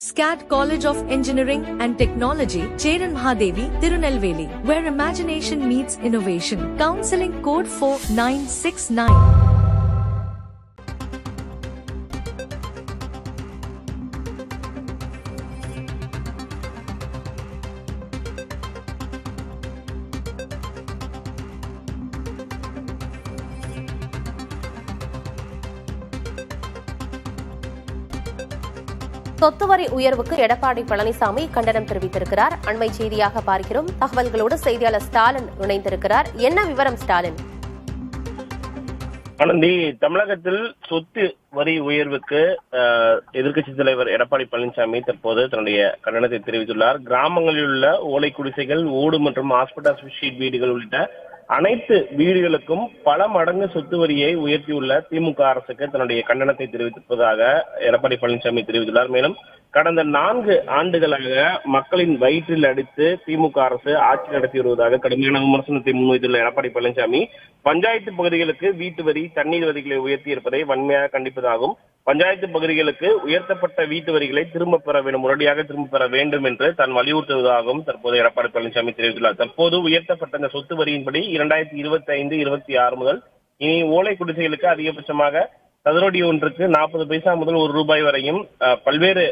SCAD College of Engineering and Technology, Cheran Mahadevi, Tirunelveli, where imagination meets innovation. Counseling code 4969. சொத்து வரி உயர்வுக்கு எடப்பாடி பழனிசாமி கண்டனம் தெரிவித்திருக்கிறார். அண்மை செய்தியாக பார்க்கிறோம். தகவல்களோடு செய்தியாளர் ஸ்டாலின் இணைந்திருக்கிறார். என்ன விவரம் ஸ்டாலின்? ஆனந்தி, தமிழகத்தில் சொத்து வரி உயர்வுக்கு எதிர்க்கட்சித் தலைவர் எடப்பாடி பழனிசாமி தற்போது தன்னுடைய கண்டனத்தை தெரிவித்துள்ளார். கிராமங்களில் உள்ள ஓலை குடிசைகள், ஓடு மற்றும் ஹாஸ்பிட்டல் ஷீட் வீடுகள் உள்ளிட்ட அனைத்து வீடுகளுக்கும் பல மடங்கு சொத்து வரியை உயர்த்தியுள்ள திமுக அரசுக்கு தன்னுடைய கண்டனத்தை தெரிவித்திருப்பதாக எடப்பாடி பழனிசாமி தெரிவித்துள்ளார். மேலும் கடந்த 4 ஆண்டுகளாக மக்களின் வயிற்றில் அடித்து திமுக அரசு ஆட்சி நடத்தி வருவதாக கடுமையான விமர்சனத்தை முன்வைத்துள்ள எடப்பாடி பழனிசாமி பஞ்சாயத்து பகுதிகளுக்கு வீட்டு வரி, தண்ணீர் வரிகளை உயர்த்தி இருப்பதை வன்மையாக கண்டிப்பதாகவும், பஞ்சாயத்து பகுதிகளுக்கு உயர்த்தப்பட்ட வீட்டு வரிகளை உடனடியாக திரும்ப பெற வேண்டும் என்று தான் வலியுறுத்துவதாகவும் தற்போது எடப்பாடி பழனிசாமி தெரிவித்துள்ளார். தற்போது உயர்த்தப்பட்ட இந்த சொத்து வரியின்படி 2025-26 முதல் இனி ஓலை குடிசைகளுக்கு அதிகபட்சமாக சதுரடி ஒன்றுக்கு 40 பைசா முதல் ₹1 வரையும், பல்வேறு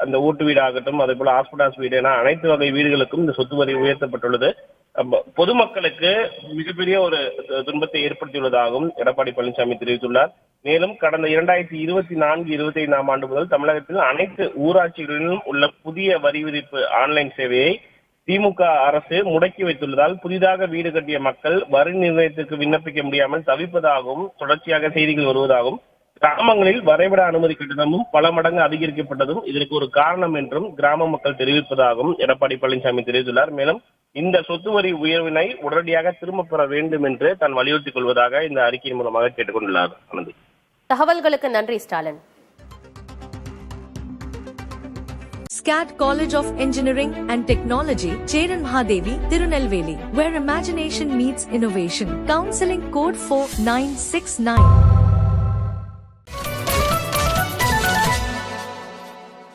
அந்த ஓட்டு வீடு ஆகட்டும், அதே போல ஹாஸ்பிட்டால்ஸ் வீடு என அனைத்து வகை வீடுகளுக்கும் இந்த சொத்து வரி உயர்த்தப்பட்டுள்ளது. பொதுமக்களுக்கு மிகப்பெரிய ஒரு துன்பத்தை ஏற்படுத்தியுள்ளதாகவும் எடப்பாடி பழனிசாமி தெரிவித்துள்ளார். மேலும் கடந்த 2024-25 ஆண்டு முதல் தமிழகத்தில் அனைத்து ஊராட்சிகளிலும் உள்ள புதிய வரி விதிப்பு ஆன்லைன் சேவையை திமுக அரசு முடக்கி வைத்துள்ளதால் புதிதாக வீடு கட்டிய மக்கள் வரி நிர்ணயத்திற்கு விண்ணப்பிக்க முடியாமல் தவிப்பதாகவும் தொடர்ச்சியாக செய்திகள் வருவதாகவும், கிராமங்களில் வரைபட அனுமதி கட்டணமும் பல மடங்கு அதிகரிக்கப்பட்டதும் இதற்கு ஒரு காரணம் என்றும் கிராம மக்கள் தெரிவிப்பதாகவும் எடப்பாடி பழனிசாமி தெரிவித்துள்ளார். மேலும் இந்த சொத்து வரி உயர்வினை உடனடியாக திரும்ப பெற வேண்டும் என்று தான் வலியுறுத்திக் கொள்வதாக இந்த அறிக்கையின் மூலமாக கேட்டுக்கொண்டுள்ளார். ஆனந்தி, தகவல்களுக்கு நன்றி Stalin. SCAD College of Engineering and Technology, Cheran Mahadevi, Tirunelveli, where imagination meets innovation. Counseling code 4969.